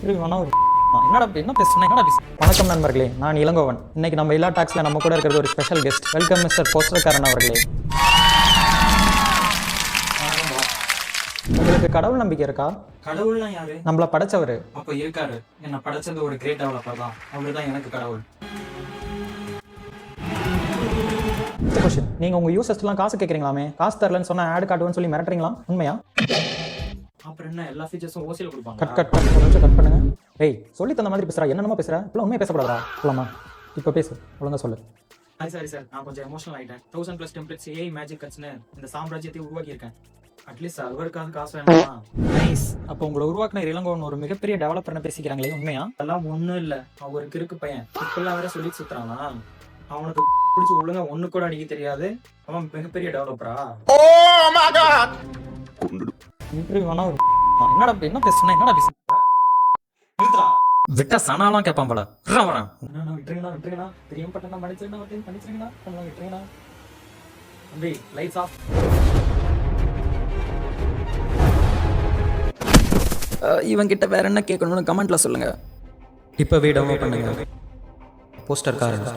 Interview வேணா ஒரு என்னடா என்ன பேசுறேன் என்னடா பேச. வணக்கம் நண்பர்களே, நான் இளங்கோவன். இன்னைக்கு நம்ம இல்லா டாக்ஸ்ல நம்ம கூட இருக்கிறது ஒரு ஸ்பெஷல் கெஸ்ட். வெல்கம் மிஸ்டர் போஸ்டர்காரன் அவர்களே. உங்களுக்கு கடவுள் நம்பிக்கை இருக்கா? கடவுள்னா யாரு? நம்மள படைச்சவரு. அப்ப இருக்காரு. என்ன படைச்சது ஒரு கிரேட் டெவலப்பர் தான். அவர்தான் எனக்கு கடவுள். கொஸ்டின், நீங்க உங்க யூசர்ஸ்லாம் காசு கேக்குறீங்களாமே, காசு தரலன்னு சொன்னா ஆட் காட்டுவேன்னு சொல்லி மிரட்டுறீங்களா? உண்மையா? அப்புறம் என்ன எல்லா ஃபீச்சர்ஸும் ஓசியில் கொடுப்பாங்க? கட் ஒரு நிமிஷம் கட் பண்ணுங்க. ஏய், சொல்லி தந்த மாதிரி பேசுறா, என்னென்னமா பேசுற? இப்பெல்லாம் உண்மையை பேசக்கூடாதா? போலாமா? இப்போ பேசு, ஒழுங்கா சொல்லு. சாரி சார், நான் கொஞ்சம் எமோஷனல் ஆயிட்டேன். 1000+ டெம்ப்ளேட்ஸ் ஏஐ மேஜிக் கன்ஸ்னு இந்த சாம்ராஜ்யத்தை உருவாக்கி இருக்கேன். அட்லீஸ்ட் சர்வருக்காக காசு வேணுமா? நைஸ். அப்போ உங்களை உருவாக்குன இளங்கோவன் ஒரு மிகப்பெரிய டெவலப்பர்னு பேசிக்கிறாங்களே, உண்மையா? அதெல்லாம் ஒண்ணும் இல்ல. அவருக்கு இருக்கு பையன் இப்பெல்லாம் வேற சொல்லி சுத்துறானா? அவனுக்கு பிடிச்சி ஒழுங்கா ஒண்ணு கூட அடிக்க தெரியாது. அவன் மிகப்பெரிய டெவலப்பரா? இன்டர்வியூ வேணா ஒரு என்னடா என்ன பேசுறேன் என்னடா பேச. விட்டா சனாலாம் கேட்பான் போல. வரேன் விட்டுருங்கண்ணா தெரியும் பட்டா மன்னிச்சிருங்கண்ணா விட்டுருங்கண்ணா. தம்பி லைட்ஸ் ஆஃப். இவன் கிட்ட வேற என்ன கேட்கணும்னு கமெண்ட்ல சொல்லுங்க. இப்போ வீடியோ பண்ணுங்க. போஸ்டர் காரன்.